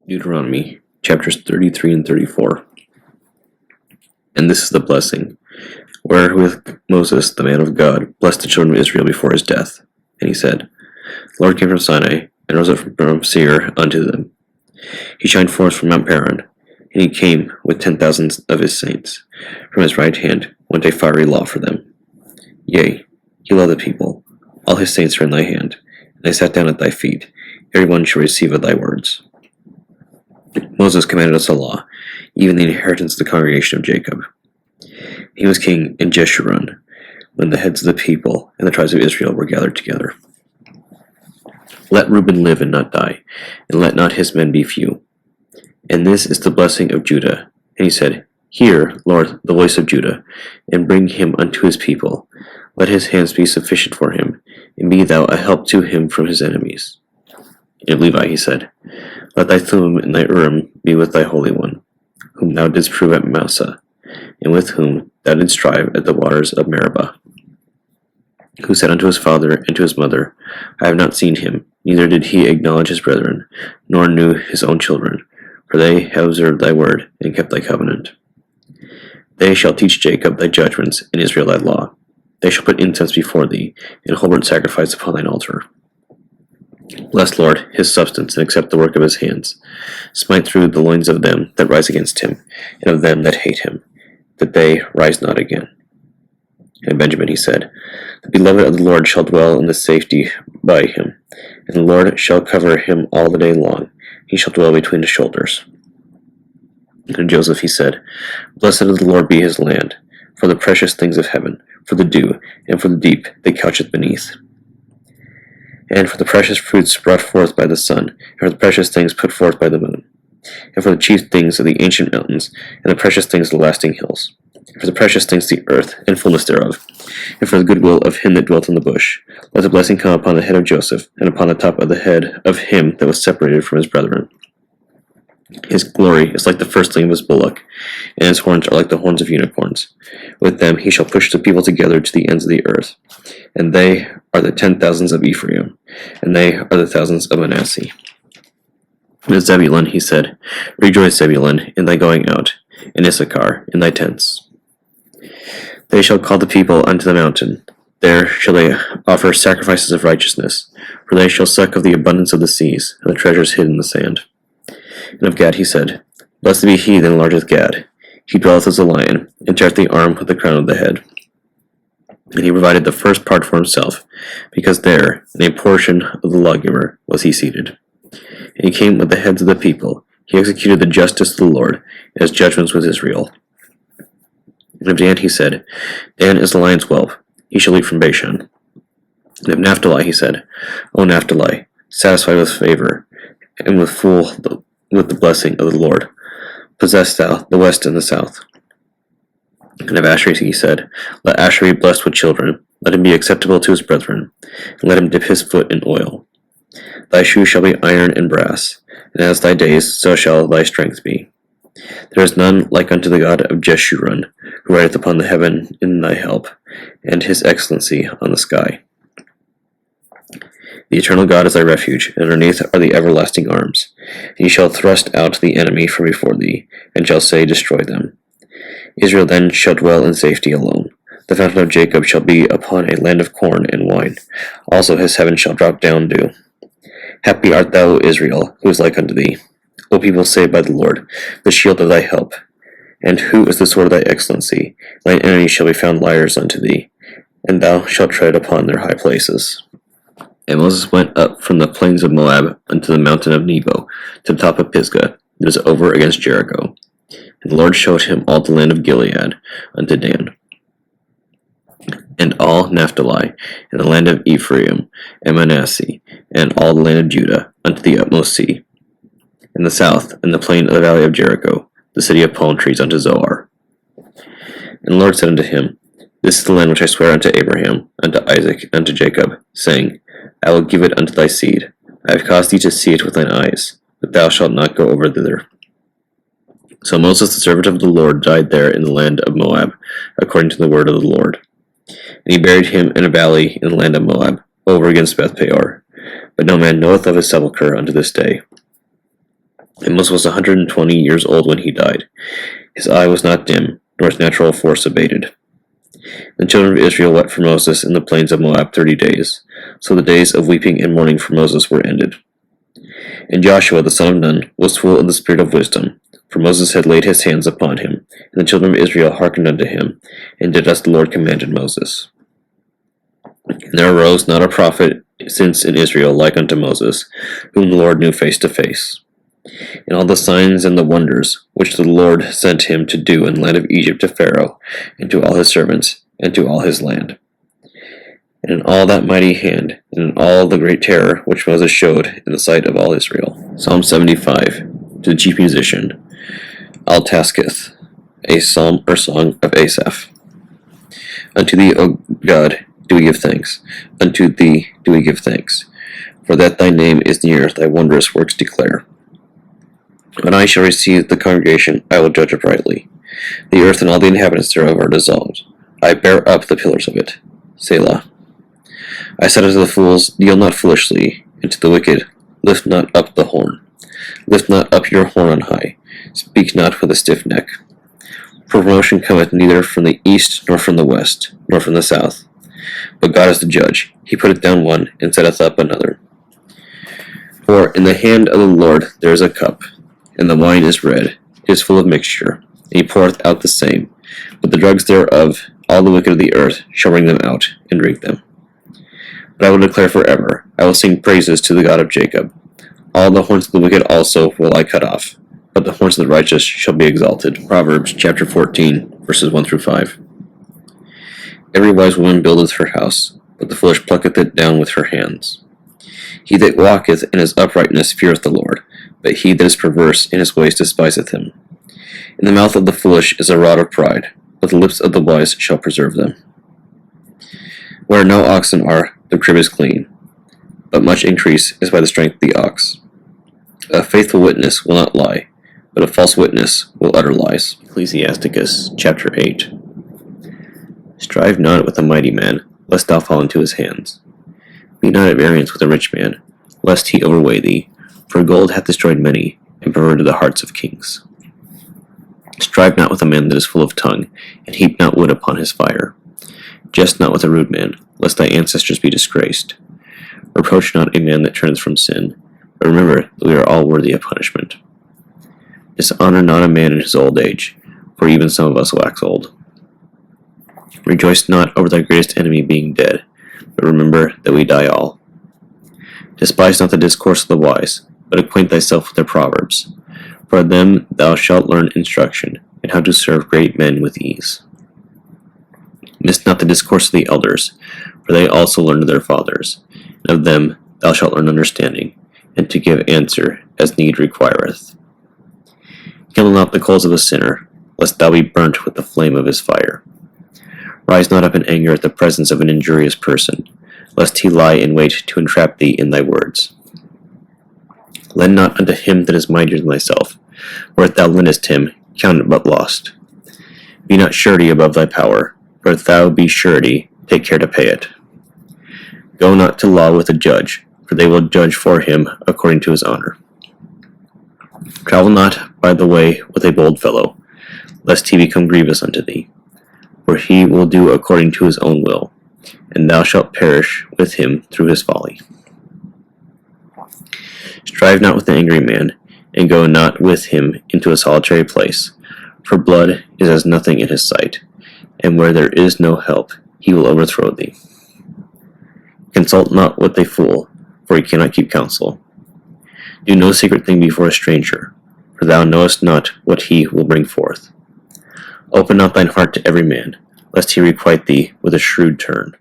Deuteronomy chapters 33 and 34. And this is the blessing, wherewith Moses, the man of God, blessed the children of Israel before his death. And he said, The Lord came from Sinai, and rose up from Seir unto them. He shined forth from Mount Paran, and he came with 10,000 of his saints. From his right hand went a fiery law for them. Yea, he led the people. All his saints are in thy hand, and they sat down at thy feet. Every one shall receive of thy words. Moses commanded us a law, even the inheritance of the congregation of Jacob. He was king in Jeshurun, when the heads of the people and the tribes of Israel were gathered together. Let Reuben live and not die, and let not his men be few. And this is the blessing of Judah. And he said, Hear, Lord, the voice of Judah, and bring him unto his people. Let his hands be sufficient for him, and be thou a help to him from his enemies. And of Levi he said, Let thy Thummim and thy Urim be with thy Holy One, whom thou didst prove at Massa, and with whom thou didst strive at the waters of Meribah. Who said unto his father and to his mother, I have not seen him, neither did he acknowledge his brethren, nor knew his own children, for they have observed thy word, and kept thy covenant. They shall teach Jacob thy judgments, and Israel thy law. They shall put incense before thee, and whole burnt sacrifice upon thine altar. Bless, Lord, his substance, and accept the work of his hands. Smite through the loins of them that rise against him, and of them that hate him, that they rise not again. And of Benjamin he said, The beloved of the Lord shall dwell in the safety by him, and the Lord shall cover him all the day long. He shall dwell between his shoulders. And of Joseph he said, Blessed of the Lord be his land, for the precious things of heaven, for the dew, and for the deep they coucheth beneath. And for the precious fruits brought forth by the sun, and for the precious things put forth by the moon, and for the chief things of the ancient mountains, and the precious things of the lasting hills, and for the precious things of the earth, and fullness thereof, and for the goodwill of him that dwelt in the bush. Let the blessing come upon the head of Joseph, and upon the top of the head of him that was separated from his brethren. His glory is like the firstling of his bullock, and his horns are like the horns of unicorns. With them he shall push the people together to the ends of the earth, and they are the 10,000s of Ephraim, and they are the thousands of Manasseh. And of Zebulun he said, Rejoice, Zebulun, in thy going out, and Issachar in thy tents. They shall call the people unto the mountain. There shall they offer sacrifices of righteousness, for they shall suck of the abundance of the seas, and the treasures hid in the sand. And of Gad he said, Blessed be he that enlargeth Gad. He dwelleth as a lion, and teareth the arm with the crown of the head. And he provided the first part for himself, because there, in a portion of the lawgiver, was he seated. And he came with the heads of the people. He executed the justice of the Lord, and his judgments with Israel. And of Dan he said, Dan is the lion's whelp, he shall eat from Bashan. And of Naphtali he said, O Naphtali, satisfied with favor, and with the blessing of the Lord, possess thou the west and the south. And of Asher he said, Let Asher be blessed with children, let him be acceptable to his brethren, and let him dip his foot in oil. Thy shoe shall be iron and brass, and as thy days, so shall thy strength be. There is none like unto the God of Jeshurun, who rideth upon the heaven in thy help, and his excellency on the sky. The eternal God is thy refuge, and underneath are the everlasting arms. And he shall thrust out the enemy from before thee, and shall say, Destroy them. Israel then shall dwell in safety alone. The fountain of Jacob shall be upon a land of corn and wine. Also his heaven shall drop down dew. Happy art thou, O Israel, who is like unto thee. O people saved by the Lord, the shield of thy help. And who is the sword of thy excellency? Thine enemies shall be found liars unto thee, and thou shalt tread upon their high places. And Moses went up from the plains of Moab unto the mountain of Nebo, to the top of Pisgah, that is over against Jericho. And the Lord showed him all the land of Gilead unto Dan, and all Naphtali, and the land of Ephraim, and Manasseh, and all the land of Judah, unto the utmost sea, and the south, and the plain of the valley of Jericho, the city of palm trees unto Zoar. And the Lord said unto him, This is the land which I swear unto Abraham, unto Isaac, and unto Jacob, saying, I will give it unto thy seed. I have caused thee to see it with thine eyes, but thou shalt not go over thither. So Moses the servant of the Lord died there in the land of Moab, according to the word of the Lord. And he buried him in a valley in the land of Moab, over against Beth Peor. But no man knoweth of his sepulchre unto this day. And Moses was 120 years old when he died. His eye was not dim, nor his natural force abated. The children of Israel wept for Moses in the plains of Moab 30 days. So the days of weeping and mourning for Moses were ended. And Joshua the son of Nun was full of the spirit of wisdom, for Moses had laid his hands upon him. And the children of Israel hearkened unto him, and did as the Lord commanded Moses. And there arose not a prophet since in Israel like unto Moses, whom the Lord knew face to face. And all the signs and the wonders which the Lord sent him to do in the land of Egypt to Pharaoh, and to all his servants, and to all his land. And in all that mighty hand, and in all the great terror which Moses showed in the sight of all Israel. Psalm 75, to the chief musician, Altasketh, a psalm or song of Asaph. Unto thee, O God, do we give thanks. Unto thee do we give thanks. For that thy name is near, thy wondrous works declare. When I shall receive the congregation, I will judge uprightly. The earth and all the inhabitants thereof are dissolved. I bear up the pillars of it. Selah. I said unto the fools, deal not foolishly, and to the wicked, lift not up the horn. Lift not up your horn on high. Speak not with a stiff neck. For promotion cometh neither from the east, nor from the west, nor from the south. But God is the judge. He putteth down one, and setteth up another. For in the hand of the Lord there is a cup, and the wine is red. It is full of mixture, and he poureth out the same. But the drugs thereof, all the wicked of the earth shall wring them out, and drink them. But I will declare forever, I will sing praises to the God of Jacob. All the horns of the wicked also will I cut off, but the horns of the righteous shall be exalted. Proverbs chapter 14, verses 1 through 5. Every wise woman buildeth her house, but the foolish plucketh it down with her hands. He that walketh in his uprightness feareth the Lord, but he that is perverse in his ways despiseth him. In the mouth of the foolish is a rod of pride, but the lips of the wise shall preserve them. Where no oxen are, the crib is clean, but much increase is by the strength of the ox. A faithful witness will not lie, but a false witness will utter lies. Ecclesiasticus chapter 8. Strive not with a mighty man, lest thou fall into his hands. Be not at variance with a rich man, lest he overweigh thee, for gold hath destroyed many, and perverted the hearts of kings. Strive not with a man that is full of tongue, and heap not wood upon his fire. Jest not with a rude man, lest thy ancestors be disgraced. Reproach not a man that turneth from sin, but remember that we are all worthy of punishment. Dishonor not a man in his old age, for even some of us wax old. Rejoice not over thy greatest enemy being dead, but remember that we die all. Despise not the discourse of the wise, but acquaint thyself with their proverbs. For them thou shalt learn instruction, and how to serve great men with ease. Miss not the discourse of the elders, for they also learn of their fathers, and of them thou shalt learn understanding, and to give answer as need requireth. Kindle not the coals of a sinner, lest thou be burnt with the flame of his fire. Rise not up in anger at the presence of an injurious person, lest he lie in wait to entrap thee in thy words. Lend not unto him that is mightier than thyself, or if thou lendest him, count it but lost. Be not surety above thy power, for if thou be surety, take care to pay it. Go not to law with a judge, for they will judge for him according to his honor. Travel not by the way with a bold fellow, lest he become grievous unto thee, for he will do according to his own will, and thou shalt perish with him through his folly. Strive not with an angry man, and go not with him into a solitary place, for blood is as nothing in his sight, and where there is no help, he will overthrow thee. Consult not with a fool, for he cannot keep counsel. Do no secret thing before a stranger, for thou knowest not what he will bring forth. Open not thine heart to every man, lest he requite thee with a shrewd turn.